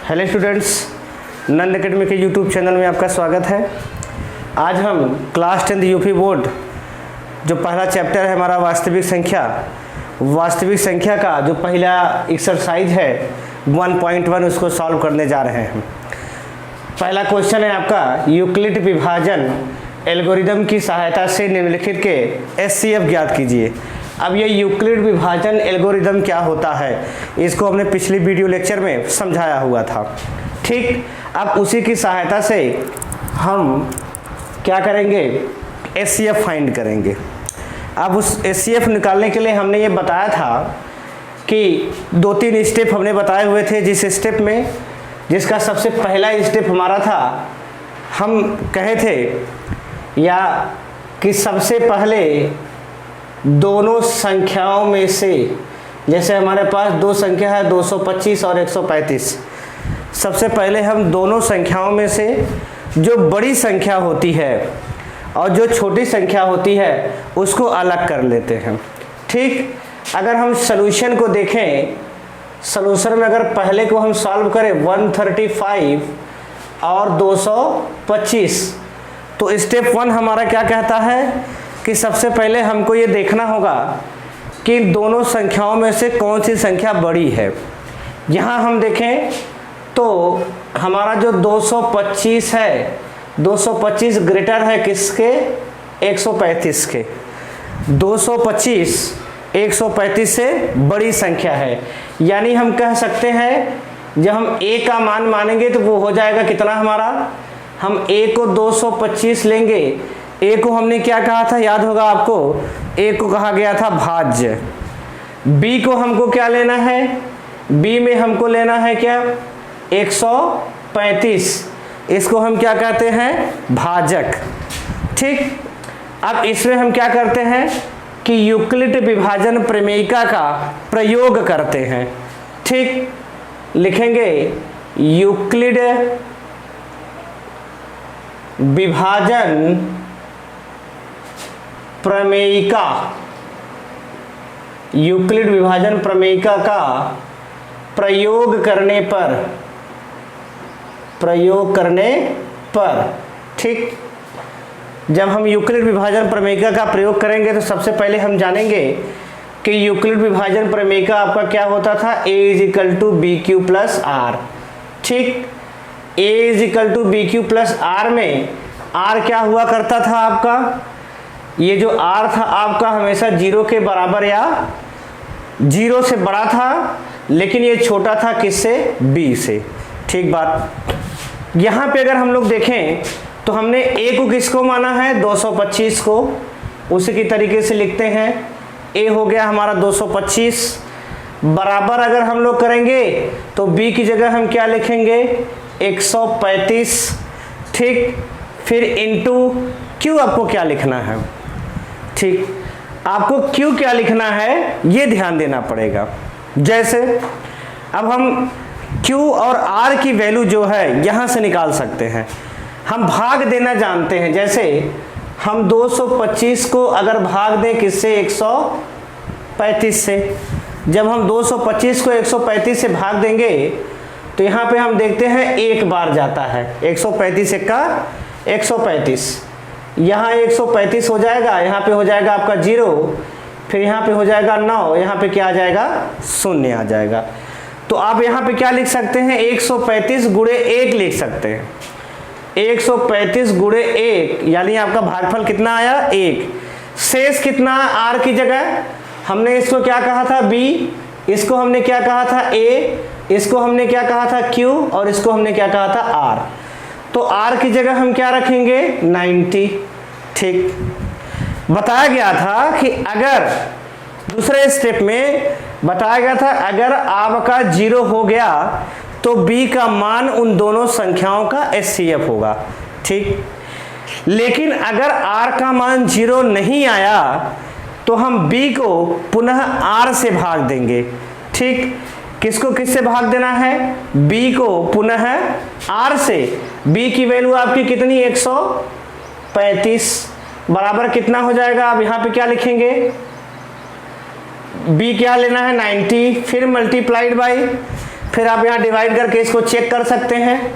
Hello students, नंद academy के YouTube channel में आपका स्वागत है। आज हम क्लास 10 यूपी बोर्ड जो पहला चैप्टर है हमारा वास्तविक संख्या का जो पहला एक्सरसाइज है 1.1 उसको सॉल्व करने जा रहे हैं। पहला क्वेश्चन है आपका, यूक्लिड विभाजन एल्गोरिदम की सहायता से निम्नलिखित के एचसीएफ ज्ञात कीजिए। अब ये यूक्लिड विभाजन एल्गोरिदम क्या होता है इसको हमने पिछली वीडियो लेक्चर में समझाया हुआ था। ठीक, अब उसी की सहायता से हम क्या करेंगे, एचसीएफ फाइंड करेंगे। अब उस एचसीएफ निकालने के लिए हमने ये बताया था कि 2-3 स्टेप हमने बताए हुए थे। जिस स्टेप में जिसका सबसे पहला स्टेप हमारा था, हम कहे थे या कि सबसे पहले दोनों संख्याओं में से, जैसे हमारे पास दो संख्या है 225 और 135, सबसे पहले हम दोनों संख्याओं में से जो बड़ी संख्या होती है और जो छोटी संख्या होती है उसको अलग कर लेते हैं। ठीक, अगर हम सॉल्यूशन को देखें, सॉल्यूशन में अगर पहले को हम सॉल्व करें 135 और 225, तो स्टेप 1 हमारा क्या कहता है कि सबसे पहले हमको ये देखना होगा कि दोनों संख्याओं में से कौन सी संख्या बड़ी है। यहाँ हम देखें तो हमारा जो 225 है, 225 ग्रेटर है किसके, 135 के। 225 135 से बड़ी संख्या है, यानी हम कह सकते हैं जब हम a का मान मानेंगे तो वो हो जाएगा कितना हमारा, हम a को 225 लेंगे। a को हमने क्या कहा था, याद होगा आपको, a को कहा गया था भाज्य। b को हमको क्या लेना है, b में हमको लेना है क्या, 135, इसको हम क्या कहते हैं, भाजक। ठीक, अब इसमें हम क्या करते हैं कि यूक्लिड विभाजन प्रमेयिका का प्रयोग करते हैं। ठीक, लिखेंगे यूक्लिड विभाजन प्रमेयिका, यूक्लिड विभाजन प्रमेयिका का प्रयोग करने पर ठीक, जब हम यूक्लिड विभाजन प्रमेयिका का प्रयोग करेंगे तो सबसे पहले हम जानेंगे कि यूक्लिड विभाजन प्रमेयिका आपका क्या होता था, a = bq + r। ठीक, a = bq + r में r क्या हुआ करता था आपका, ये जो r था आपका हमेशा 0 के बराबर या 0 से बड़ा था, लेकिन ये छोटा था किससे, b से। ठीक बात, यहाँ पे अगर हम लोग देखें तो हमने a को किसको माना है, 225 को, उसी की तरीके से लिखते हैं। a हो गया हमारा 225 बराबर अगर हम लोग करेंगे तो b की जगह हम क्या लिखेंगे, 135। ठीक, फिर इनटू q आपको क्या लिखना है। ठीक, आपको q क्या लिखना है ये ध्यान देना पड़ेगा। जैसे अब हम q और r की वैल्यू जो है यहाँ से निकाल सकते हैं, हम भाग देना जानते हैं। जैसे हम 225 को अगर भाग दें किससे, 135 से, जब हम 225 को 135 से भाग देंगे तो यहाँ पे हम देखते हैं एक बार जाता है, 135 का 135, यहाँ 135 हो जाएगा, यहाँ पे हो जाएगा आपका 0, फिर यहाँ पे हो जाएगा 9, यहाँ पे क्या आ जाएगा, 0 आ जाएगा। तो आप यहाँ पे क्या लिख सकते हैं, 135 गुणे 1 लिख सकते हैं। 135 गुणे 1 यानी आपका भागफल कितना आया, 1। शेष कितना, r की जगह हमने इसको क्या कहा था, b, इसको हमने क्या कहा था, a, इसको हमने क्या कहा था, q, और इसको हमने क्या कहा था, r। तो r की जगह हम क्या रखेंगे, 90। ठीक, बताया गया था कि अगर दूसरे स्टेप में बताया गया था अगर आपका 0 हो गया तो b का मान उन दोनों संख्याओं का एचसीएफ होगा। ठीक, लेकिन अगर r का मान 0 नहीं आया तो हम b को पुनः r से भाग देंगे। ठीक, किसको किससे भाग देना है, b को पुनः r से। b की वैल्यू आपकी कितनी, 135 बराबर कितना हो जाएगा, अब यहाँ पे क्या लिखेंगे, b क्या लेना है, 90, फिर मल्टीप्लाइड बाई फिर आप यहाँ डिवाइड करके इसको चेक कर सकते हैं।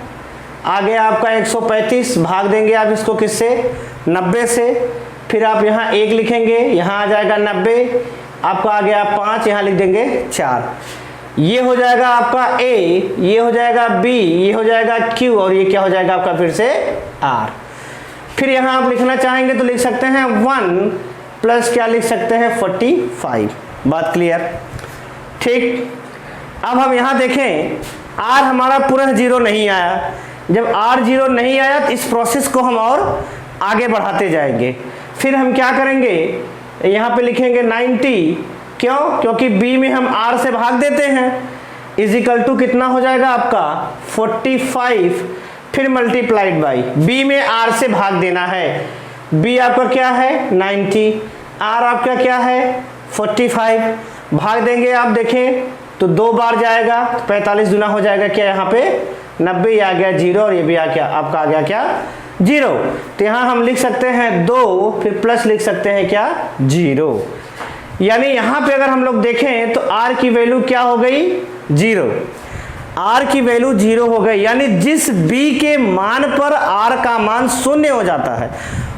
आगे आपका 135, भाग देंगे आप इसको किससे, 90 से। फिर आप यहाँ 1 लिखेंगे, यहाँ आ जाएगा 90, आपका आ गया 5, यहाँ लिख देंगे 4। ये हो जाएगा आपका A, ये हो जाएगा B, ये हो जाएगा Q, और ये क्या हो जाएगा आपका फिर से R। फिर यहाँ आप लिखना चाहेंगे तो लिख सकते हैं 1 प्लस क्या लिख सकते हैं 45। बात क्लियर, ठीक। अब हम यहाँ देखें R हमारा पूरा 0 नहीं आया। जब R 0 नहीं आया तो इस प्रोसेस को हम और आगे बढ़ाते जाएंगे। फिर हम क्या करेंगे, यहाँ पे लिखेंगे 90, क्यों, क्योंकि B में हम R से भाग देते हैं, इज इक्वल टू कितना हो जाएगा आपका 45, फिर मल्टीप्लाइड बाई B में R से भाग देना है। B आपका क्या है 90, R आपका क्या है 45, भाग देंगे आप देखें तो 2 बार जाएगा, 45 गुना हो जाएगा क्या यहाँ पे 90, आ गया 0, और ये भी आ गया आपका आ गया क्या 0। तो यहाँ हम लिख सकते हैं 2, फिर प्लस लिख सकते हैं क्या 0। यानी यहाँ पे अगर हम लोग देखें तो R की वैल्यू क्या हो गई 0, R की वैल्यू 0 हो गई। यानी जिस B के मान पर R का मान 0 हो जाता है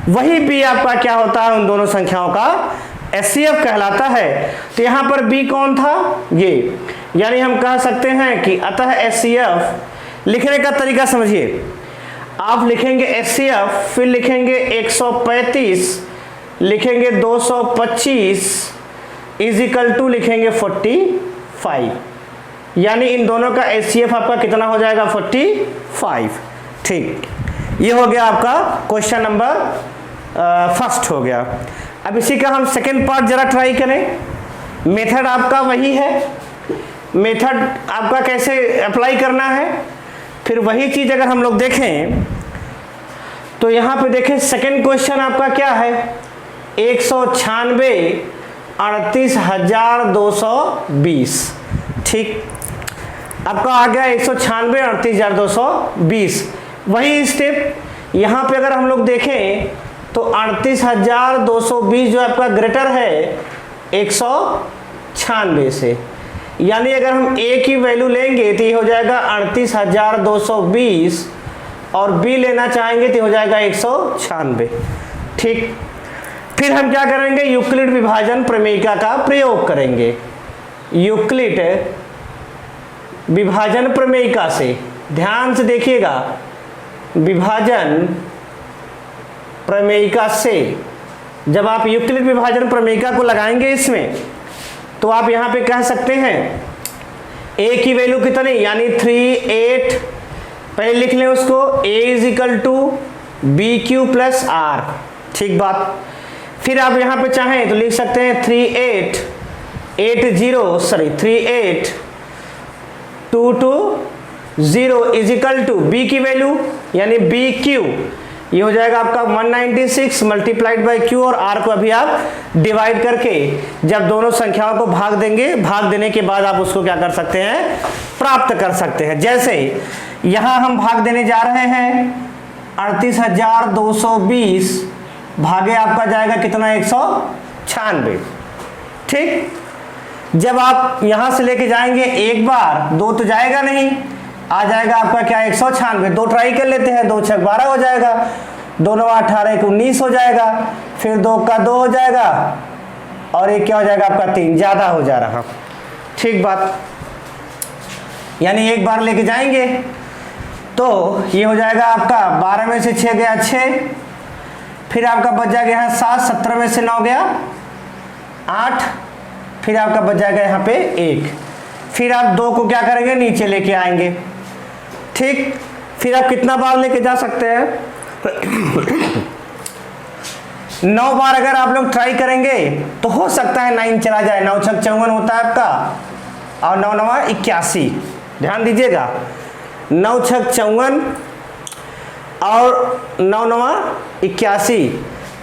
वही B आपका क्या होता है, उन दोनों संख्याओं का HCF कहलाता है। तो यहाँ पर B कौन था, ये। यानी हम कह सकते हैं कि अतः HCF लिखने का तरीका समझिए। आप लिखेंगे HCF, फिर लिखेंगे 135, लिखेंगे 225 इज इक्वल टू लिखेंगे 45। यानी इन दोनों का HCF आपका कितना हो जाएगा 45। ठीक, ये हो गया आपका क्वेश्चन नंबर फर्स्ट हो गया। अब इसी का हम सेकेंड पार्ट जरा ट्राई करें। मेथड आपका वही है, मेथड आपका कैसे अप्लाई करना है, फिर वही चीज अगर हम लोग देखें तो यहाँ पे देखें सेकेंड क्वेश्चन आपका क्या है 196 38,220। ठीक, आपका आ गया 196 38,220। वही स्टेप यहाँ पे अगर हम लोग देखें तो 38,220 जो आपका ग्रेटर है 196 से। यानी अगर हम A की वैल्यू लेंगे तो ये हो जाएगा 38,220, और B लेना चाहेंगे तो हो जाएगा 196। ठीक, फिर हम क्या करेंगे, यूक्लिड विभाजन प्रमेयिका का प्रयोग करेंगे। यूक्लिड विभाजन प्रमेयिका से, ध्यान से देखिएगा, विभाजन प्रमेयिका से जब आप यूक्लिड विभाजन प्रमेयिका को लगाएंगे इसमें, तो आप यहाँ पे कह सकते हैं A की वैल्यू कितनी, यानी 3 8, पहले लिख लें उसको, A is equal to BQ plus R। ठीक बात। फिर आप यहाँ पे चाहें तो लिख सकते हैं 38,220 इज इक्वल टू B की वैल्यू यानी BQ, ये हो जाएगा आपका 196 मल्टीप्लाइड बाई Q, और R को अभी आप डिवाइड करके जब दोनों संख्याओं को भाग देंगे, भाग देने के बाद आप उसको क्या कर सकते हैं, प्राप्त कर सकते हैं। जैसे यहाँ हम भाग देने जा रहे हैं 38,220 भागे आपका जाएगा कितना 196। ठीक, जब आप यहाँ से लेके जाएंगे एक बार, 2 तो जाएगा नहीं, आ जाएगा आपका क्या 196। 2 ट्राई कर लेते हैं, 2 6 12 हो जाएगा, 2 9 18 19 हो जाएगा, फिर 2 का 2 हो जाएगा, और एक क्या हो जाएगा आपका 3, ज्यादा हो जा रहा। ठीक बात। यानी एक बार लेके जाएंगे तो ये हो जाएगा आपका 12 में से 6 गया 6, फिर आपका बच जाएगा यहाँ 7, 17 में से 9 गया 8, फिर आपका बच जाएगा यहाँ पे 1। फिर आप 2 को क्या करेंगे, नीचे लेके आएंगे। ठीक, फिर आप कितना बार लेके जा सकते हैं 9 बार अगर आप लोग ट्राई करेंगे तो हो सकता है 9 चला जाए। 9 6 54 होता है आपका, और 9 9 81। ध्यान दीजिएगा, 9 6 54 और 9 9 81,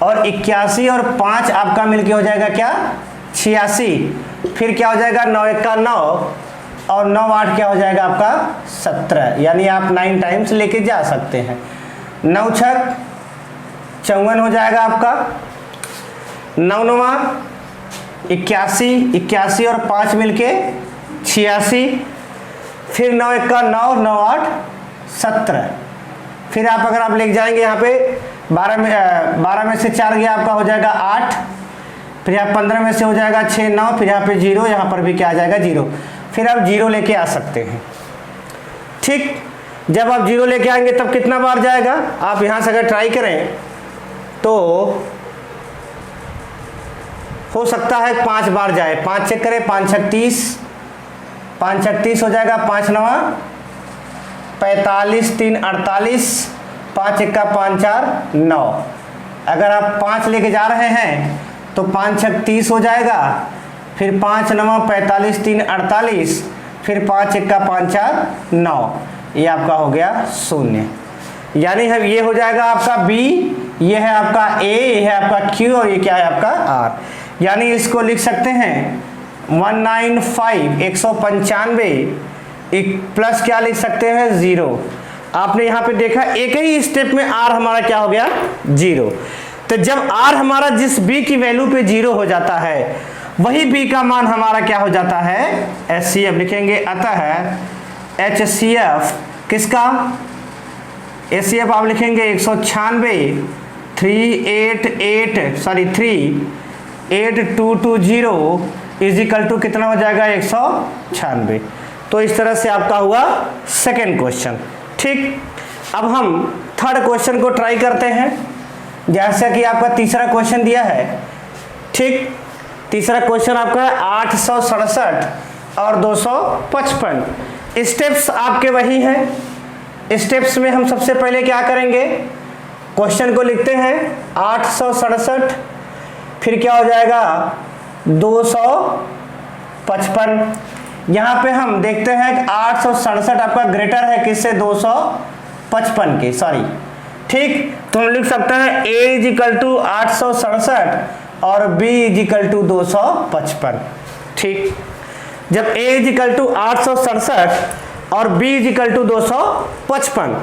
और 81 और 5 आपका मिलके हो जाएगा क्या 86। फिर क्या हो जाएगा 9 1 का 9, और 9 8 क्या हो जाएगा आपका 17। यानी आप 9 टाइम्स लेके जा सकते हैं। 9 6 54 हो जाएगा आपका, 9 9 81, 81 और 5 मिलके 86, फिर 9 1 का 9, 9 8 17। फिर अगर आप लेके जाएंगे यहाँ पे 12 में से 4 गया आपका हो जाएगा 8। फिर यहाँ 15 में से हो जाएगा 6 9, फिर यहाँ पे 0, यहाँ पर भी क्या आ जाएगा 0। फिर आप 0 लेके आ सकते हैं। ठीक, जब आप 0 लेके आएंगे तब कितना बार जाएगा, आप यहाँ से अगर ट्राई करें तो हो सकता है 5 बार जाए। 5 चेक करें, 5 6 30, 5 6 30 हो जाएगा, 5 9 45, 3 48, 5 1 का 5 4 9। अगर आप 5 लेके जा रहे हैं तो 5 6 30 हो जाएगा, फिर 5 9 45, 3 48, फिर 5 1 का 5 4 9। ये आपका हो गया 0। यानी है ये हो जाएगा आपका B, ये है आपका A, ये है आपका Q और ये क्या है आपका R। यानी इसको लिख सकते हैं 195 195 प्लस क्या लिख सकते हैं 0। आपने यहाँ पे देखा एक ही स्टेप में R हमारा क्या हो गया 0। तो जब R हमारा जिस B की वैल्यू पे 0 हो जाता है वही B का मान हमारा क्या हो जाता है HCF लिखेंगे। अतः HCF किसका, HCF आप लिखेंगे 196 38220 इज इक्वल टू कितना हो जाएगा 196। तो इस तरह से आपका हुआ सेकेंड क्वेश्चन। ठीक, अब हम थर्ड क्वेश्चन को ट्राई करते हैं। जैसा कि आपका तीसरा क्वेश्चन दिया है, ठीक, तीसरा क्वेश्चन आपका है 867 और 255। स्टेप्स आपके वही हैं। स्टेप्स में हम सबसे पहले क्या करेंगे, क्वेश्चन को लिखते हैं 867, फिर क्या हो जाएगा 255। यहाँ पे हम देखते हैं 867 आपका ग्रेटर है किससे 255 के, सॉरी। ठीक, तो हम लिख सकते हैं A इज इक्वल टू 867 और B इज इक्वल टू 255। ठीक, जब A इज इक्वल टू 867 और B इज इक्वल टू 255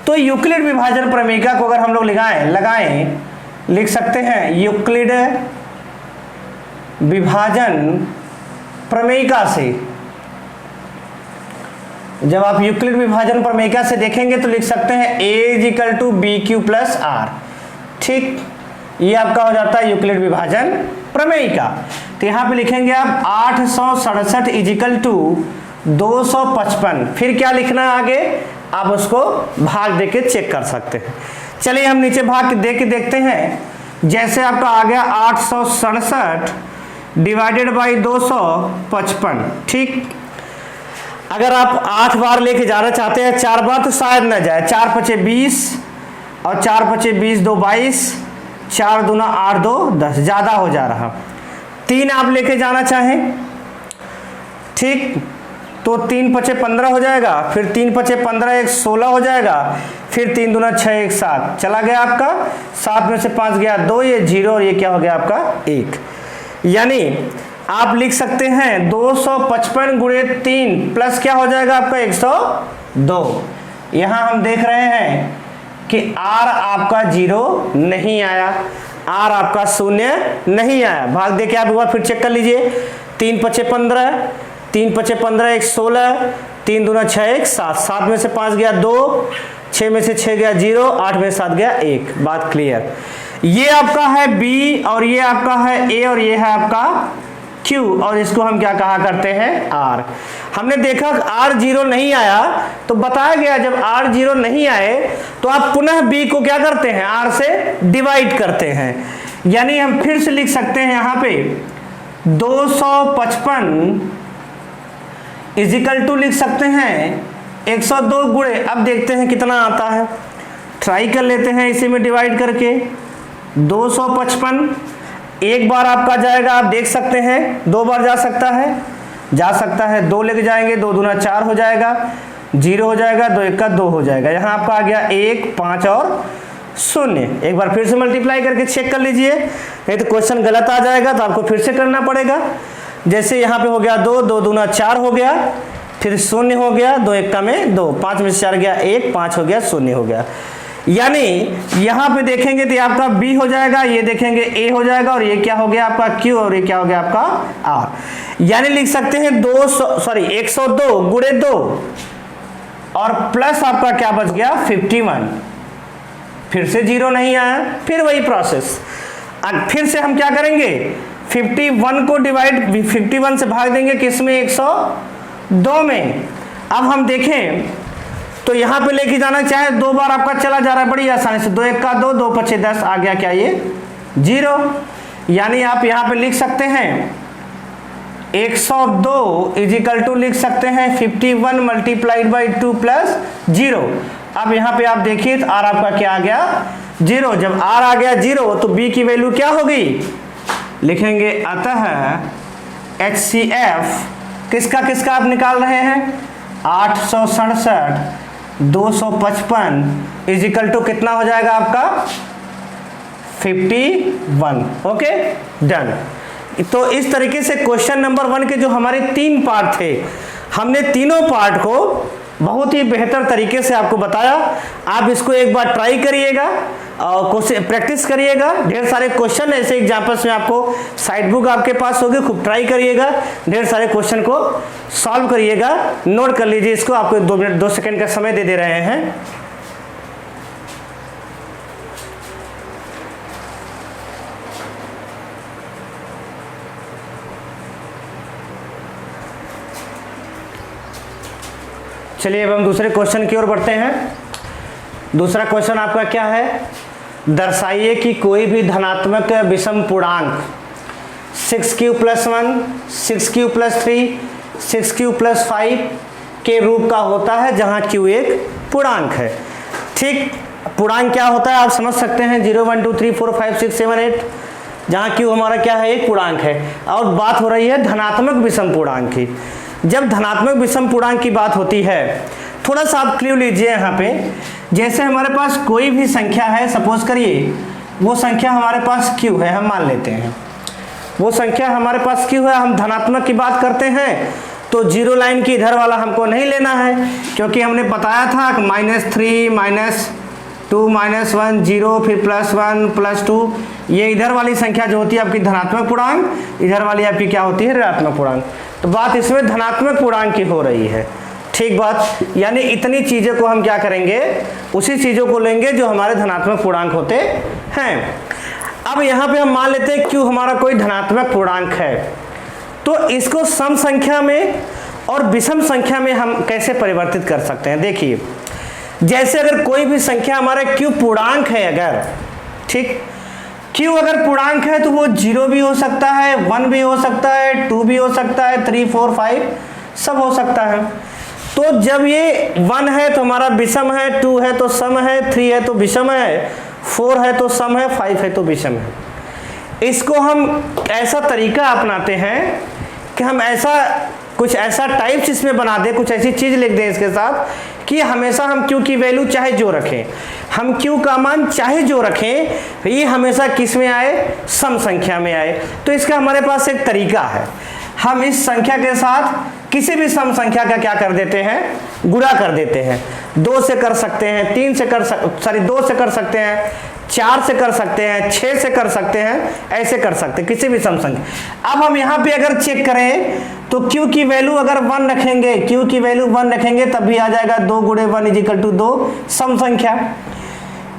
तो यूक्लिड विभाजन प्रमेयिका को अगर हम लोग लगाएं लिख सकते हैं यूक्लिड विभाजन प्रमेयिका से। जब आप यूक्लिड विभाजन प्रमेयिका से देखेंगे तो लिख सकते हैं A is equal to B Q plus R. ठीक, ये आपका हो जाता है यूक्लिड विभाजन प्रमेयिका। तो यहाँ पे लिखेंगे आप 867 इज इक्वल टू 255, फिर क्या लिखना है आगे आप उसको भाग देके चेक कर सकते हैं। चलिए हम नीचे भाग दे के देखते हैं। जैसे आपका आ गया 867 डिवाइडेड बाई 255। ठीक, अगर आप 8 बार लेके जाना चाहते हैं, 4 बार तो शायद ना जाए, 4 5 20 और 4 5 20 2 22, 4 दूना 8 2 10, ज़्यादा हो जा रहा। 3 आप लेके जाना चाहें, ठीक, तो 3 5 15 हो जाएगा, फिर 3 5 15 1 16 हो जाएगा, फिर 3 दूना 6 1 7 चला गया आपका, 7 में से 5 गया 2, ये 0 और ये क्या हो गया आपका 1। यानी आप लिख सकते हैं 255 गुणे 3 प्लस क्या हो जाएगा आपका 102। यहाँ हम देख रहे हैं कि R आपका 0 नहीं आया, R आपका 0 नहीं आया। भाग दे के आप एक बार फिर चेक कर लीजिए। 3 5 15, 3 5 15 1 16, 3 दूना 6 1 7, 7 में से 5 गया 2, 6 में से 6 गया 0, 8 में से 7 गया 1। बात क्लियर। ये आपका है B और ये आपका है A और ये है आपका Q और इसको हम क्या कहा करते हैं R। हमने देखा R 0 नहीं आया तो बताया गया जब R 0 नहीं आए तो आप पुनः B को क्या करते हैं R से डिवाइड करते हैं। यानी हम फिर से लिख सकते हैं यहाँ पे 255 इजिकल टू लिख सकते हैं 102 गुणे, अब देखते हैं कितना आता है, ट्राई कर लेते हैं इसी में डिवाइड करके। 255 एक बार आपका जाएगा, आप देख सकते हैं 2 बार जा सकता है, 2 लेके जाएंगे, 2 दूना 4 हो जाएगा, 0 हो जाएगा, 2 1 का 2 हो जाएगा। यहाँ आपका आ गया 1 5 और 0। एक बार फिर से मल्टीप्लाई करके चेक कर लीजिए, नहीं तो क्वेश्चन गलत आ जाएगा तो आपको फिर से करना पड़ेगा। जैसे यहाँ पे हो गया 2, 2 दूना 4 हो गया, फिर 0 हो गया, 2 1 का में 2, 5 में से 4 गया 1, 5 हो गया 0 हो गया। यानी यहां पे देखेंगे तो आपका B हो जाएगा, ये देखेंगे A हो जाएगा, और ये क्या हो गया आपका Q, और ये क्या हो गया आपका R। यानी लिख सकते हैं 102 गुणे 2 और प्लस आपका क्या बच गया 51। फिर से 0 नहीं आया, फिर वही प्रोसेस। फिर से हम क्या करेंगे, 51 को डिवाइड 51 से भाग देंगे किसमें, 102 में। अब हम देखें तो यहां पे लेके जाना चाहे 2 बार आपका चला जा रहा है बड़ी आसानी से, 2 1 का 2, 2 5 10, आ गया क्या ये 0। यानी आप यहां पे लिख सकते हैं 102 इजिकल टू लिख सकते हैं 51 मल्टीप्लाइड बाई 2 प्लस 0। अब यहां पे आप देखिए तो R आपका क्या आ गया 0। जब R आ गया 0 तो B की वैल्यू क्या होगी, लिखेंगे अतः HCF किसका किसका आप निकाल रहे हैं, 867 255 इजिकल टू कितना हो जाएगा आपका 51। Okay done. तो इस तरीके से क्वेश्चन नंबर 1 के जो हमारे 3 पार्ट थे, हमने तीनों पार्ट को बहुत ही बेहतर तरीके से आपको बताया। आप इसको एक बार ट्राई करिएगा और प्रैक्टिस करिएगा। ढेर सारे क्वेश्चन ऐसे एग्जाम्पल्स में आपको साइड बुक आपके पास होगी, खूब ट्राई करिएगा, ढेर सारे क्वेश्चन को सॉल्व करिएगा। नोट कर लीजिए इसको, आपको 2 मिनट 2 सेकंड का समय दे रहे हैं। चलिए अब हम दूसरे क्वेश्चन की ओर बढ़ते हैं। दूसरा क्वेश्चन आपका क्या है, दर्शाइए कि कोई भी धनात्मक विषम पूर्णांक 6q + 1, 6q + 3, 6q + 5 के रूप का होता है जहां q एक पूर्णांक है। ठीक, पूर्णांक क्या होता है आप समझ सकते हैं, 0 1 2 3 4 5 6 7 8, जहां q हमारा क्या है, एक पूर्णांक है। और बात हो रही है धनात्मक विषम पूर्णांक की। जब धनात्मक विषम पूर्णांक की बात होती है, थोड़ा सा आप क्लू लीजिए यहाँ पे। जैसे हमारे पास कोई भी संख्या है, सपोज करिए वो संख्या हमारे पास q है, हम मान लेते हैं वो संख्या हमारे पास q है। हम धनात्मक की बात करते हैं तो 0 लाइन की इधर वाला हमको नहीं लेना है, क्योंकि हमने बताया था कि -3 -2 -1 0 फिर +1 +2, ये इधर वाली संख्या जो होती है आपकी धनात्मक पूर्णांक, इधर वाली आपकी क्या होती है, ऋणात्मक पूर्णांक। तो बात इसमें धनात्मक पूर्णांक की हो रही है। ठीक बात, यानी इतनी चीज़ों को हम क्या करेंगे, उसी चीज़ों को लेंगे जो हमारे धनात्मक पूर्णांक होते हैं। अब यहाँ पे हम मान लेते हैं q हमारा कोई धनात्मक पूर्णांक है, तो इसको सम संख्या में और विषम संख्या में हम कैसे परिवर्तित कर सकते हैं। देखिए, जैसे अगर कोई भी संख्या हमारा q पूर्णांक है, अगर ठीक q अगर पूर्णांक है तो वो 0 भी हो सकता है, 1 भी हो सकता है, 2 भी हो सकता है, 3 4 5 सब हो सकता है। तो जब ये 1 है तो हमारा विषम है, 2 है तो सम है, 3 है तो विषम है, 4 है तो सम है, 5 है तो विषम है। इसको हम ऐसा तरीका अपनाते हैं कि हम कुछ ऐसा टाइप्स इसमें बना दें, कुछ ऐसी चीज लिख दें इसके साथ कि हमेशा हम q की वैल्यू चाहे जो रखें, हम q का मान चाहे जो रखें, ये हमेशा किस में आए, सम संख्या में आए। तो इसका हमारे पास एक तरीका है, हम इस संख्या के साथ किसी भी सम संख्या का क्या कर देते हैं, गुणा कर देते हैं। 2 से कर सकते हैं, 2 से कर सकते हैं, 4 से कर सकते हैं, 6 से कर सकते हैं, ऐसे कर सकते हैं किसी भी सम संख्या। अब हम यहाँ पे अगर चेक करें तो q की वैल्यू अगर 1 रखेंगे, q की वैल्यू 1 रखेंगे तब भी आ जाएगा 2 × 1 = 2 सम संख्या।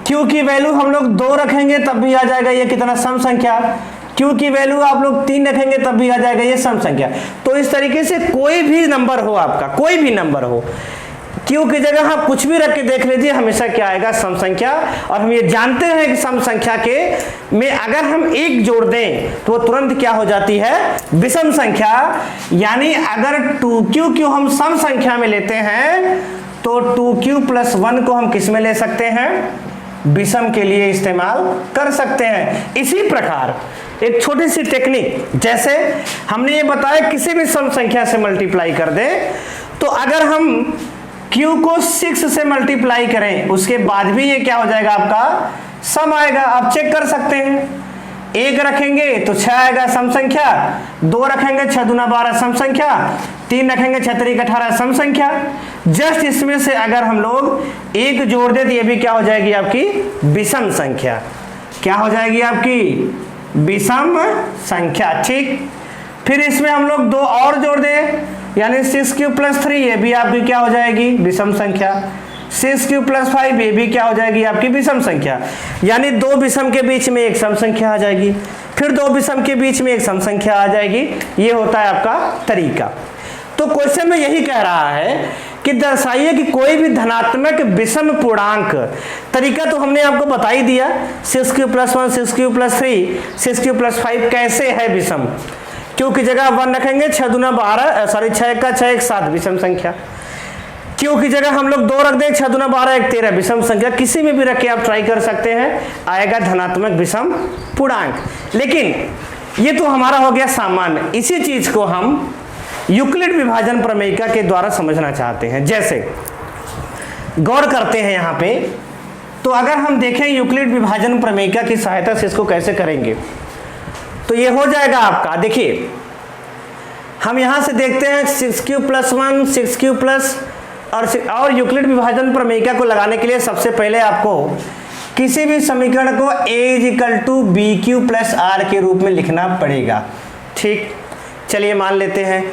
q की वैल्यू हम लोग 2 रखेंगे तब भी आ जाएगा ये कितना, सम संख्या। q की वैल्यू आप लोग 3 रखेंगे तब भी आ जाएगा ये सम संख्या। तो इस तरीके से कोई भी नंबर हो आपका, कोई भी नंबर हो, q की जगह आप कुछ भी रख के देख लीजिए, हमेशा क्या आएगा, सम संख्या। और हम ये जानते हैं कि सम संख्या के में अगर हम 1 जोड़ दें तो वो तुरंत क्या हो जाती है, विषम संख्या। यानी अगर 2q हम सम संख्या में लेते हैं तो 2q + 1 को हम किस में ले सकते हैं, विषम के लिए इस्तेमाल कर सकते हैं। इसी प्रकार एक छोटी सी टेक्निक, जैसे हमने ये बताया किसी भी सम संख्या से मल्टीप्लाई कर दें, तो अगर हम q को 6 से मल्टीप्लाई करें उसके बाद भी ये क्या हो जाएगा, आपका सम आएगा। आप चेक कर सकते हैं, 1 रखेंगे तो 6 आएगा सम संख्या, 2 रखेंगे 6 × 2 = 12 सम संख्या, 3 रखेंगे 6 3 18 सम संख्या। जस्ट इसमें से अगर हम लोग 1 जोड़ दे तो ये भी क्या हो जाएगी आपकी विषम संख्या। क्या हो जाएगी आपकी विषम संख्या। ठीक, फिर इसमें हम लोग 2 और जोड़ दें यानी 6³ + 3 ये भी आपकी क्या हो जाएगी विषम संख्या। 6³ + 5 ये भी क्या हो जाएगी आपकी विषम संख्या। यानी 2 विषम के बीच में एक सम संख्या आ जाएगी, फिर 2 विषम के बीच में एक सम संख्या आ जाएगी। ये होता है आपका तरीका। तो क्वेश्चन में यही कह रहा है कि दर्शाइए कि कोई भी धनात्मक विषम पूर्णांक। तरीका तो हमने आपको बता ही दिया, 6³ + 1 6³ + 3 6³ + 5 कैसे है विषम। क्योंकि जगह 1 रखेंगे 6 दूना 12 6 का 6 1 7 विषम संख्या। क्योंकि जगह हम लोग 2 रख दें 6 दूना 12 1 13 विषम संख्या। किसी में भी रख के आप ट्राई कर सकते हैं, आएगा धनात्मक विषम पूर्णांक। लेकिन ये तो हमारा हो गया सामान्य। इसी चीज को हम यूक्लिड विभाजन प्रमेयिका के द्वारा समझना चाहते हैं। जैसे गौर करते हैं यहाँ पे, तो अगर हम देखें यूक्लिड विभाजन प्रमेयिका की सहायता से इसको कैसे करेंगे तो ये हो जाएगा आपका। देखिए हम यहां से देखते हैं 6³ + 1 6³ और यूक्लिड विभाजन प्रमेयिका को लगाने के लिए सबसे पहले आपको किसी भी समीकरण को a = bq + r के रूप में लिखना पड़ेगा। ठीक, चलिए मान लेते हैं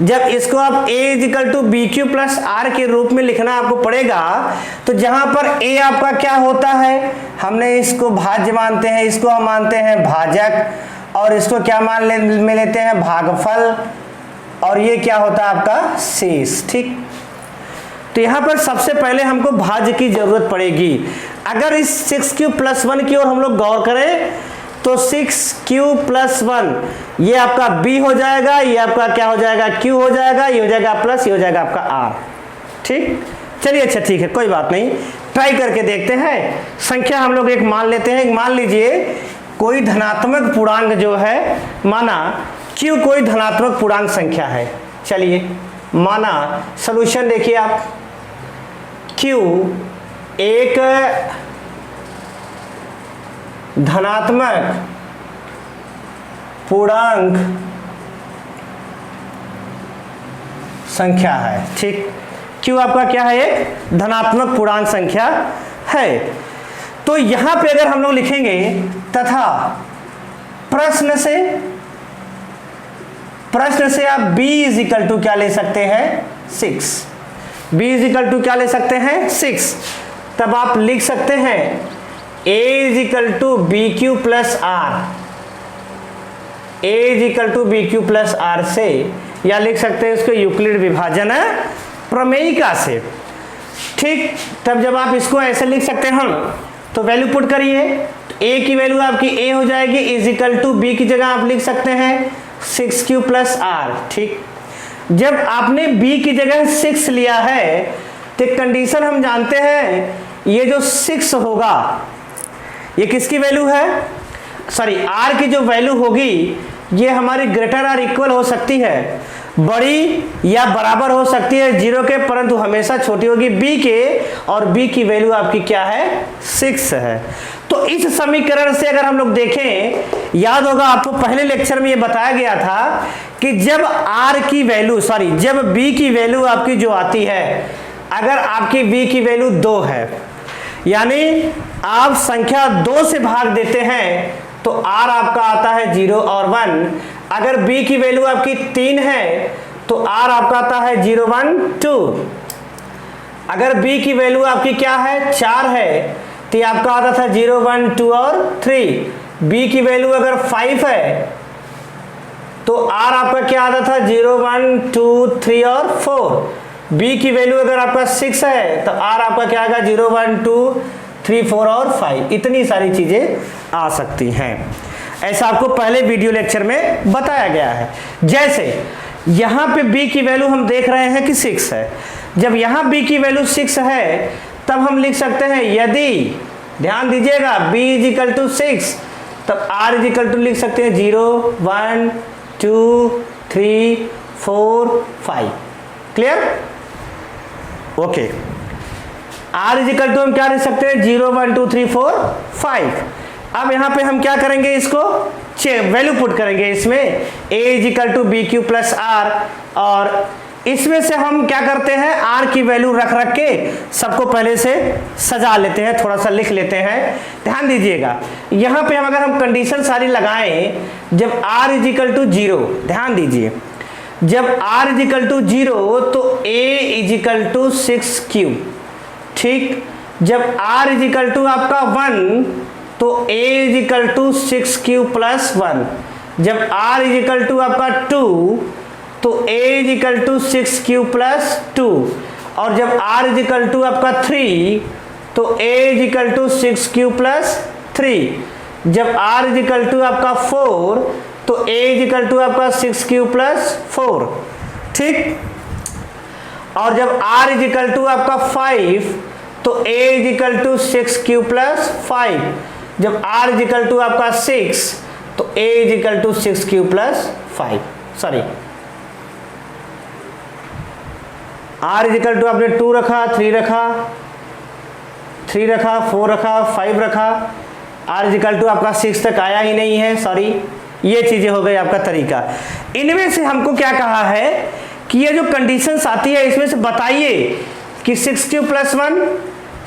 जब इसको आप a = bq + r के रूप में लिखना आपको पड़ेगा तो जहां पर a आपका क्या होता है, हमने इसको भाज्य मानते हैं, इसको हम मानते हैं भाजक, और इसको क्या में लेते हैं भागफल, और ये क्या होता है आपका शेष। ठीक, तो यहां पर सबसे पहले हमको भाज्य की जरूरत पड़ेगी। अगर इस 6³ + 1 की ओर हम लोग गौर करें तो 6³ + 1 ये आपका b हो जाएगा, ये आपका क्या हो जाएगा q हो जाएगा, ये हो जाएगा प्लस, ये हो जाएगा आपका r। ठीक, चलिए अच्छा ठीक है, कोई बात नहीं, ट्राई करके देखते हैं। संख्या हम लोग एक मान लेते हैं। मान लीजिए कोई धनात्मक पूर्णांक जो है, माना q कोई धनात्मक पूर्णांक संख्या है। चलिए माना सॉल्यूशन देखिए आप, q एक धनात्मक पूर्णांक संख्या है। ठीक, q आपका क्या है एक धनात्मक पूर्णांक संख्या है। तो यहां पे अगर हम लोग लिखेंगे तथा प्रश्न से आप b = क्या ले सकते हैं 6, b = क्या ले सकते हैं 6, तब आप लिख सकते हैं a = bq + r, a = bq + r से, या लिख सकते हैं इसको यूक्लिड विभाजन प्रमेयिका से। ठीक, तब जब आप इसको ऐसे लिख सकते हैं तो वैल्यू पुट करिए, तो a की वैल्यू आपकी a हो जाएगी = b की जगह आप लिख सकते हैं 6q + r। ठीक, जब आपने b की जगह 6 लिया है तो कंडीशन हम जानते हैं, ये जो 6 होगा ये किसकी वैल्यू है, सॉरी r की जो वैल्यू होगी ये हमारी ग्रेटर और इक्वल हो सकती है, बड़ी या बराबर हो सकती है 0 के, परंतु हमेशा छोटी होगी b के, और b की वैल्यू आपकी क्या है 6 है। तो इस समीकरण से अगर हम लोग देखें, याद होगा आपको पहले लेक्चर में ये बताया गया था कि जब r की वैल्यू जब b की वैल्यू आपकी जो आती है, अगर आपकी b की वैल्यू 2 है, यानी आप संख्या 2 से भाग देते हैं तो r आपका आता है 0 और 1। अगर b की वैल्यू आपकी 3 है तो r आपका आता है 0 1 2। अगर b की वैल्यू आपकी क्या है 4 है तो ये आपका आता था 0 1 2 और 3। b की वैल्यू अगर 5 है तो r आपका क्या आता था 0 1 2 3 और 4। b की वैल्यू अगर आपका 6 है तो r आपका क्या आएगा 0 1 2 3 4 और 5। इतनी सारी चीजें आ सकती हैं, ऐसा आपको पहले वीडियो लेक्चर में बताया गया है। जैसे यहां पे b की वैल्यू हम देख रहे हैं कि 6 है, जब यहां b की वैल्यू 6 है तब हम लिख सकते हैं, यदि ध्यान दीजिएगा b = 6 तब r = लिख सकते हैं 0 1 2 3 4 5। Clear, okay. r = हम क्या लिख सकते हैं 0 1 2 3 4 5। अब यहां पे हम क्या करेंगे, इसको वैल्यू पुट करेंगे इसमें a = bq + r और इसमें से हम क्या करते हैं, आर की वैल्यू रख रख के सबको पहले से सजा लेते हैं, थोड़ा सा लिख लेते हैं। ध्यान दीजिएगा, यहाँ पे हम अगर हम कंडीशन सारी लगाएं, जब r इज इक्वल टू 0, ध्यान दीजिए, जब r इज इक्वल टू 0 तो a is equal to 6q, ठीक। जब r इज इक्वल टू आपका 1 तो a is equal to 6q plus 1। जब r इज इक्वल टू आपका 2 तो a is equal to 6q plus 2। और जब r इज इक्वल टू आपका 3 तो a is equal to 6q plus 3। जब r इज इक्वल टू आपका 4 तो a इज इक्वल टू आपका 6q प्लस 4, ठीक। और जब r इज इक्वल टू आपका 5 तो a is equal to 6q plus 5। जब r इज इक्वल टू आपका 6 तो a is equal to 6q plus 5, sorry r is equal to आपने 2 रखा, 3 रखा, 3 रखा, 4 रखा, 5 रखा, r इज इक्वल टू आपका 6 तक आया ही नहीं है, सॉरी। ये चीजें हो गई आपका तरीका। इनमें से हमको क्या कहा है कि ये जो कंडीशंस आती है इसमें से बताइए कि 6q प्लस 1,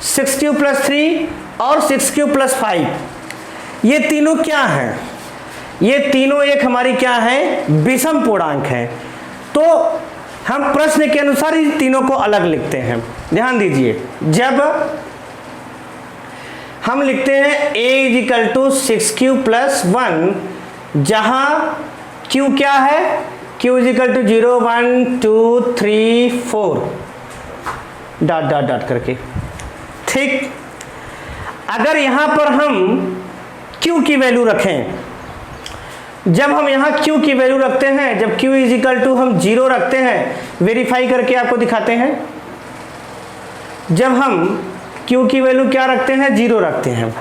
6q प्लस 3 और 6q प्लस 5 ये तीनों क्या हैं? ये तीनों एक हमारी क्या है, विषम पूर्णांक है। तो हम प्रश्न के अनुसार इन तीनों को अलग लिखते हैं। ध्यान दीजिए, जब हम लिखते हैं a is equal to 6q plus 1, जहां q क्या है, q is equal to 0 1 2 3 4 dot dot dot करके, ठीक। अगर यहां पर हम q की वैल्यू रखें, जब हम यहां q की वैल्यू रखते हैं, जब q इज इक्वल टू हम 0 रखते हैं, वेरीफाई करके आपको दिखाते हैं। जब हम q की वैल्यू क्या रखते हैं, 0 रखते हैं।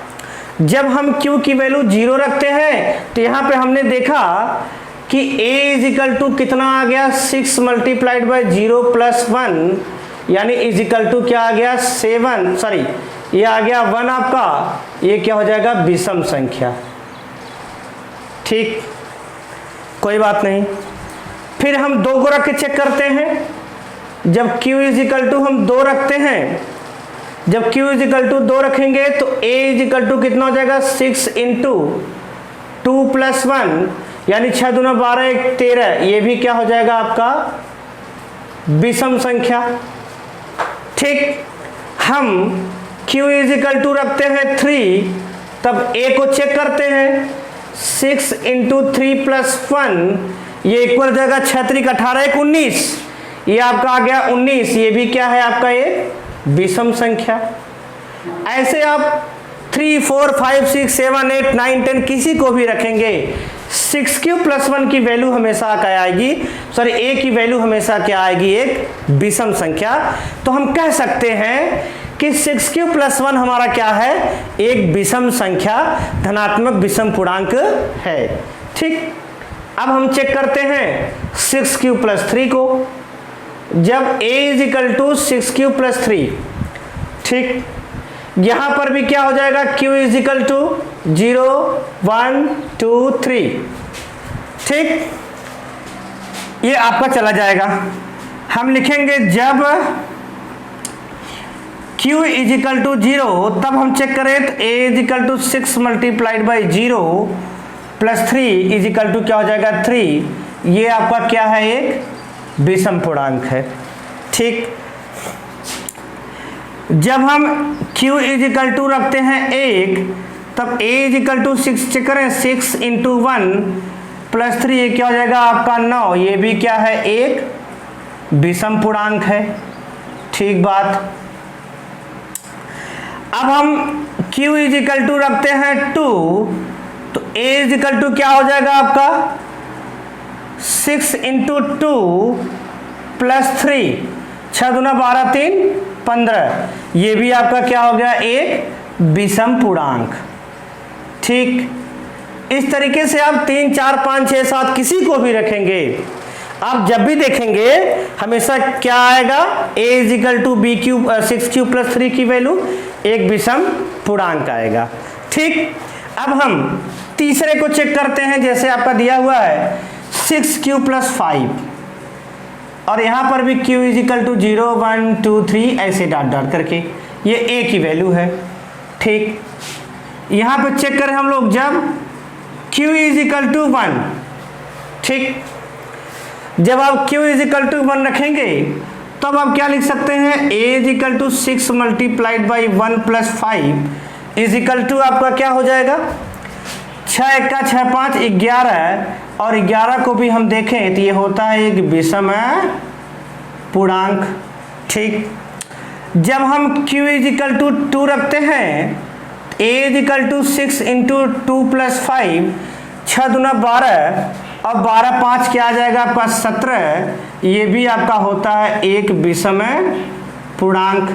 जब हम q की वैल्यू 0 रखते हैं तो यहाँ पे हमने देखा कि a इज इक्वल टू कितना आ गया, 6 मल्टीप्लाइड बाई 0 प्लस 1, यानी इज इक्वल टू क्या आ गया 7, सॉरी ये आ गया 1 आपका, ये क्या हो जाएगा विषम संख्या, ठीक, कोई बात नहीं। फिर हम 2 को रख के चेक करते हैं। जब q इज इक्वल टू हम 2 रखते हैं, जब q इज इक्वल टू 2 रखेंगे तो a इज इक्वल टू कितना हो जाएगा 6 इंटू 2 प्लस 1, यानी 6 दूना 12 1 13, ये भी क्या हो जाएगा आपका विषम संख्या, ठीक। हम q इज इक्वल टू रखते हैं 3, तब a को चेक करते हैं, 6 इंटू 3 प्लस 1, ये इक्वल जाएगा 6 3 18 1 19, ये आपका आ गया 19, ये भी क्या है आपका ये विषम संख्या। ऐसे आप 3 4 5 6 7 8 9 10 किसी को भी रखेंगे, 6q प्लस 1 की वैल्यू हमेशा क्या आएगी, सॉरी a की वैल्यू हमेशा क्या आएगी, एक विषम संख्या। तो हम कह सकते हैं कि 6q प्लस 1 हमारा क्या है, एक विषम संख्या, धनात्मक विषम पूर्णांक है, ठीक। अब हम चेक करते हैं 6q प्लस 3 को, जब a is equal to 6q plus 3, ठीक। यहां पर भी क्या हो जाएगा, q इज इक्वल टू 0 1 2 3, ठीक, ये आपका चला जाएगा। हम लिखेंगे जब q इज इक्वल टू 0, तब हम चेक करें तो a is equal to 6 multiplied by 0 plus 3 is equal to क्या हो जाएगा 3, ये आपका क्या है, एक विषम पूर्णांक है, ठीक। जब हम q इज इक्वल टू रखते हैं 1, तब a is equal to 6 check करें, 6 इंटू 1 प्लस 3, ये क्या हो जाएगा आपका 9, ये भी क्या है, एक विषम पूर्णांक है, ठीक बात। अब हम q इज इक्वल टू रखते हैं 2, तो a इज इक्वल टू क्या हो जाएगा आपका 6 इंटू 2 प्लस 3, 6 दूना 12 3 15, ये भी आपका क्या हो गया, एक विषम पूर्णांक, ठीक। इस तरीके से आप 3 4 5 6 7 किसी को भी रखेंगे, आप जब भी देखेंगे हमेशा क्या आएगा, a is equal to B Q 6q plus 3 की वैल्यू एक विषम पूर्णांक आएगा, ठीक। अब हम तीसरे को चेक करते हैं, जैसे आपका दिया हुआ है 6q प्लस 5, और यहाँ पर भी q इज इक्वल टू 0 1 2 3 ऐसे डॉट डॉट करके, ये a की वैल्यू है। ठीक, यहाँ पे चेक करें हम लोग, जब q इज इक्वल टू 1, ठीक, जब आप q इज इक्वल टू 1 रखेंगे तब आप क्या लिख सकते हैं, a is equal to 6 multiplied by 1 plus 5 is equal to आपका क्या हो जाएगा, 6 एक्का 6 5 11, और 11 को भी हम देखें तो ये होता है एक विषम पूर्णांक। ठीक, जब हम q इज इक्वल टू 2 रखते हैं, a is equal to 6 into 2 plus 5, 6 दूना 12, अब 12 5 क्या आ जाएगा आपका 17, ये भी आपका होता है एक विषम पूर्णांक।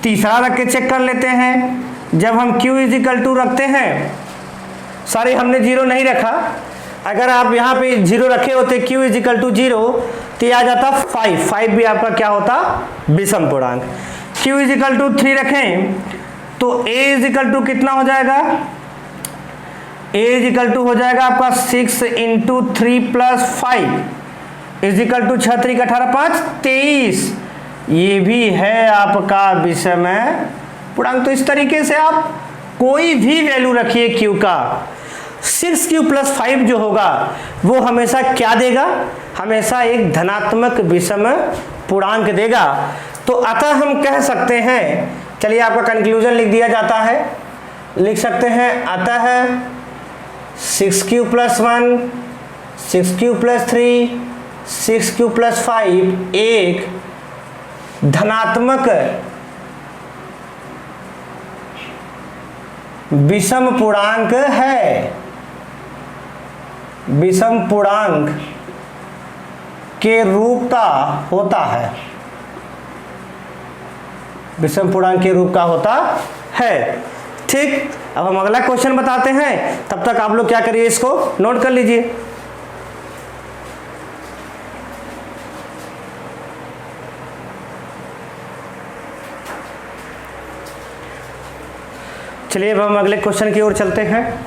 तीसरा रख के चेक कर लेते हैं, जब हम q इज इक्वल टू रखते हैं, सॉरी हमने 0 नहीं रखा, अगर आप यहाँ पे 0 रखे होते q इज इक्वल टू 0 तो ये आ जाता 5 भी आपका क्या होता, विषम पूर्णांक। q इज इक्वल टू 3 रखें तो a इज इक्वल टू कितना हो जाएगा, a इज इक्वल टू हो जाएगा आपका 6 into 3 plus 5 is equal to 6 3 18 5 23, ये भी है आपका विषम पूर्णांक। तो इस तरीके से आप कोई भी वैल्यू रखिए q का, 6q प्लस 5 जो होगा वो हमेशा क्या देगा, हमेशा एक धनात्मक विषम पूर्णांक देगा। तो अतः हम कह सकते हैं, चलिए आपका कंक्लूजन लिख दिया जाता है, लिख सकते हैं अतः 6q plus 1 6q plus 3 6q plus 5 एक धनात्मक विषम पूर्णांक है, विषम पूर्णांक के रूप का होता है, विषम पूर्णांक के रूप का होता है। ठीक, अब हम अगला क्वेश्चन बताते हैं, तब तक आप लोग क्या करिए, इसको नोट कर लीजिए। चलिए अब हम अगले क्वेश्चन की ओर चलते हैं।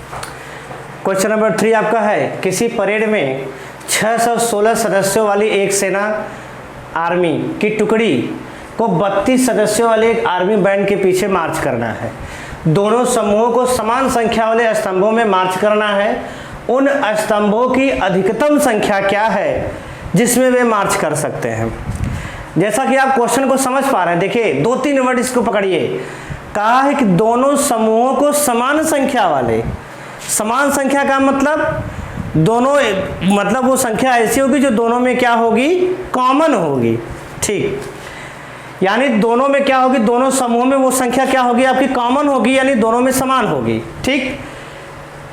क्वेश्चन नंबर 3 आपका है, किसी परेड में 616 सदस्यों वाली एक सेना आर्मी की टुकड़ी को 32 सदस्यों वाले एक आर्मी बैंड के पीछे मार्च करना है। दोनों समूहों को समान संख्या वाले स्तंभों में मार्च करना है। उन स्तंभों की अधिकतम संख्या क्या है जिसमें वे मार्च कर सकते हैं। जैसा कि आप क्वेश्चन को समझ पा रहे हैं, देखिए 2-3 वर्ड इसको पकड़िए। कहा है कि दोनों समूहों को समान संख्या वाले, समान संख्या का मतलब दोनों, मतलब वो संख्या ऐसी होगी जो दोनों में क्या होगी, कॉमन होगी। ठीक, यानी दोनों में क्या होगी, दोनों समूहों में वो संख्या क्या होगी आपकी, कॉमन होगी, यानी दोनों में समान होगी। ठीक,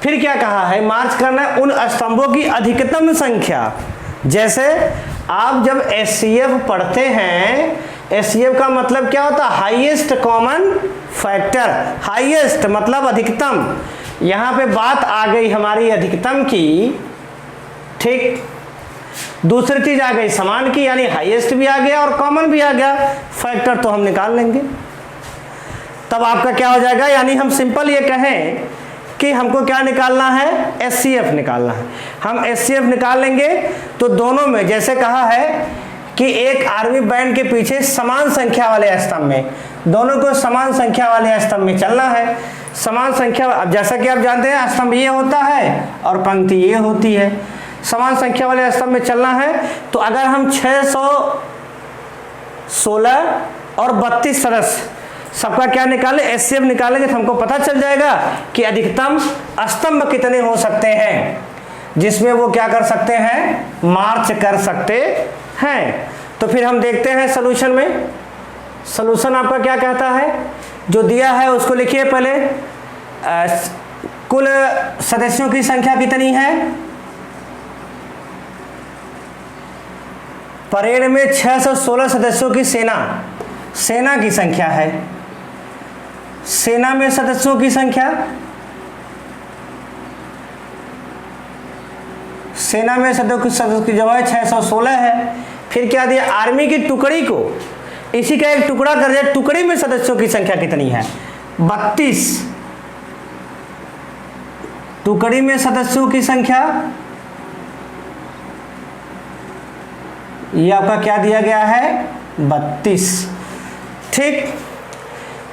फिर क्या कहा है, मार्च करना है उन स्तंभों की अधिकतम संख्या। जैसे आप जब एचसीएफ पढ़ते हैं, एचसीएफ का मतलब क्या होता है, हाईएस्ट कॉमन फैक्टर। हाईएस्ट मतलब अधिकतम, यहाँ पे बात आ गई हमारी अधिकतम की। ठीक, दूसरी चीज आ गई समान की, यानी हाईएस्ट भी आ गया और कॉमन भी आ गया, फैक्टर तो हम निकाल लेंगे। तब आपका क्या हो जाएगा, यानी हम सिंपल ये कहें कि हमको क्या निकालना है, एचसीएफ निकालना है। हम एचसीएफ निकाल लेंगे तो दोनों में, जैसे कहा है कि एक आर्मी बैंड के पीछे समान संख्या वाले स्तंभ में, दोनों को समान संख्या वाले स्तंभ में चलना है। समान संख्या, अब जैसा कि आप जानते हैं स्तंभ ये होता है और पंक्ति ये होती है। समान संख्या वाले स्तंभ में चलना है, तो अगर हम 616 और 32 सदस्य सबका क्या निकाले, एचसीएफ निकालेंगे तो हमको पता चल जाएगा कि अधिकतम स्तंभ कितने हो सकते हैं जिसमें वो क्या कर सकते हैं, मार्च कर सकते हैं। तो फिर हम देखते हैं सॉल्यूशन में। सॉल्यूशन आपका क्या कहता है, जो दिया है उसको लिखिए पहले। कुल सदस्यों की संख्या कितनी है, परेड में 616 सदस्यों की सेना की संख्या है। सेना में सदस्यों की संख्या, सेना में सदस्यों की जगह 616 है। फिर क्या दिया, आर्मी की टुकड़ी को, इसी का एक टुकड़ा कर दिया, टुकड़ी में सदस्यों की संख्या कितनी है, 32। टुकड़ी में सदस्यों की संख्या ये आपका क्या दिया गया है 32। ठीक,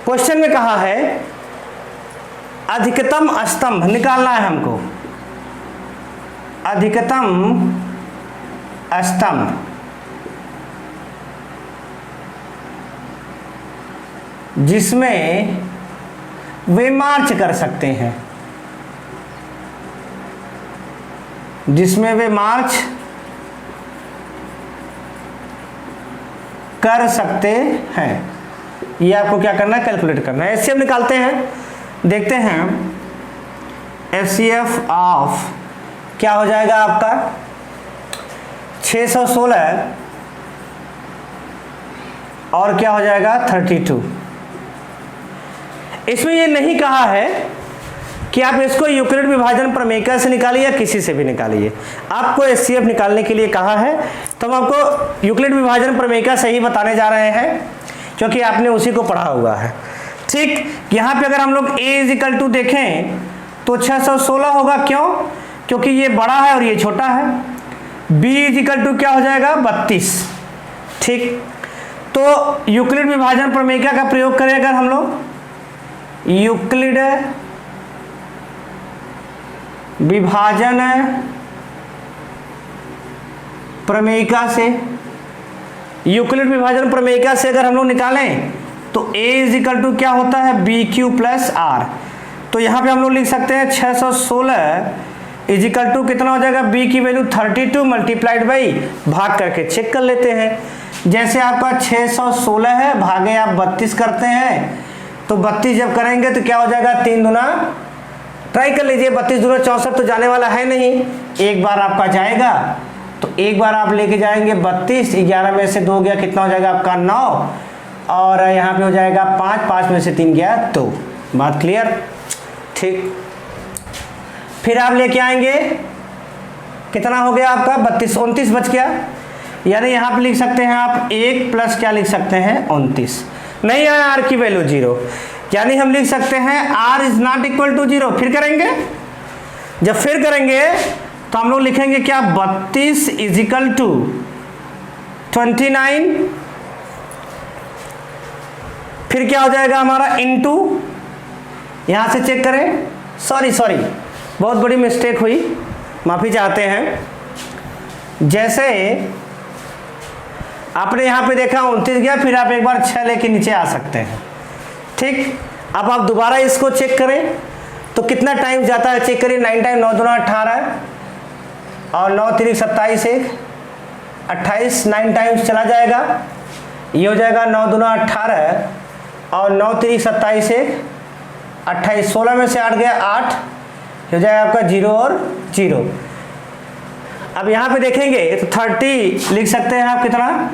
क्वेश्चन में कहा है अधिकतम स्तंभ निकालना है हमको, अधिकतम स्तंभ जिसमें वे मार्च कर सकते हैं, जिसमें वे मार्च कर सकते हैं। ये आपको क्या करना है, कैलकुलेट करना है। एचसीएफ निकालते हैं, देखते हैं एचसीएफ ऑफ क्या हो जाएगा आपका 616 और क्या हो जाएगा 32। इसमें ये नहीं कहा है कि आप इसको यूक्लिड विभाजन प्रमेय से निकालिए या किसी से भी निकालिए, आपको एचसीएफ निकालने के लिए कहा है। तो हम आपको यूक्लिड विभाजन प्रमेय से ही बताने जा रहे हैं क्योंकि आपने उसी को पढ़ा हुआ है। ठीक, यहाँ पे अगर हम लोग a = देखें तो 616 होगा, क्यों? क्योंकि ये बड़ा है और ये छोटा है। b = क्या हो जाएगा 32। ठीक, तो यूक्लिड विभाजन प्रमेय का प्रयोग करें अगर हम लोग यूक्लिड विभाजन प्रमेयिका से, यूक्लिड विभाजन प्रमेयिका से अगर हम लोग निकालें तो a = क्या होता है BQ + R। तो यहाँ पे हम लोग लिख सकते हैं 616 = कितना हो जाएगा, b की वैल्यू 32 × भाग करके चेक कर लेते हैं। जैसे आपका 616 है, भागे आप 32 करते हैं, तो 32 जब करेंगे तो क्या हो जाएगा 3 दूना, ट्राई कर लीजिए, 32 दूना 64 तो जाने वाला है नहीं, एक बार आपका जाएगा तो एक बार आप लेके जाएंगे 32, 11 में से 2 गया, कितना हो जाएगा आपका 9, और यहाँ पे हो जाएगा 5, 5 में से 3 गया 2। बात क्लियर? ठीक, फिर आप लेके आएंगे, कितना हो गया आपका 32, 29 बच गया, यानी यहाँ पे लिख सकते हैं आप 1 प्लस क्या लिख सकते हैं 29। नहीं आया आर की वैल्यू 0, यानी हम लिख सकते हैं r ≠ 0। फिर करेंगे, जब फिर करेंगे तो हम लोग लिखेंगे क्या 32 = 29, फिर क्या हो जाएगा हमारा इनटू, यहां से चेक करें, सॉरी बहुत बड़ी मिस्टेक हुई, माफी चाहते हैं। जैसे आपने यहाँ पे देखा 29 गया, फिर आप एक बार 6 लेके नीचे आ सकते हैं। ठीक, अब आप दोबारा इसको चेक करें तो कितना टाइम जाता है, चेक करिए। 9 टाइम 9 दूना 18 और 9 3 27 1 28, 9 टाइम्स चला जाएगा, ये हो जाएगा 9 दूना 18 और 9 3 27 1 28, 16 में से 8 गया 8, हो जाएगा आपका 0 और 0। अब यहाँ पे देखेंगे तो 30 लिख सकते हैं आप, कितना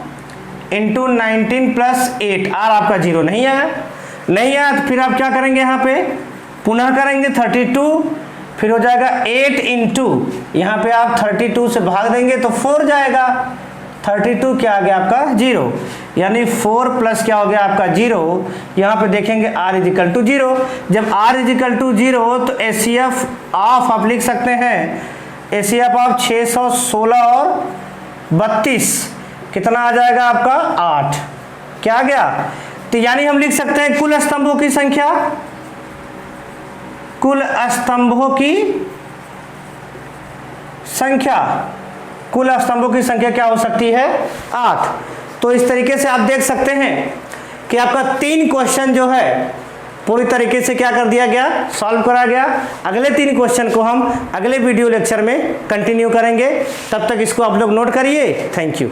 इंटू 19 + 8, आर आपका 0 नहीं आया तो फिर आप क्या करेंगे, यहाँ पे पुनः करेंगे 32, फिर हो जाएगा 8 इंटू, यहाँ पे आप 32 से भाग देंगे तो 4 जाएगा, 32 क्या आ गया आपका 0, यानी 4 प्लस क्या हो गया आपका 0। यहाँ पे देखेंगे r = 0, जब r = 0 तो एचसीएफ ऑफ आप लिख सकते हैं, एचसीएफ ऑफ 616 और 32 कितना आ जाएगा आपका 8, क्या आ गया। तो यानी हम लिख सकते हैं कुल स्तंभों की संख्या, कुल स्तंभों की संख्या, कुल स्तंभों की संख्या क्या हो सकती है 8। तो इस तरीके से आप देख सकते हैं कि आपका 3 क्वेश्चन जो है पूरी तरीके से क्या कर दिया गया, सॉल्व करा गया। अगले 3 क्वेश्चन को हम अगले वीडियो लेक्चर में कंटिन्यू करेंगे, तब तक इसको आप लोग नोट करिए। Thank you.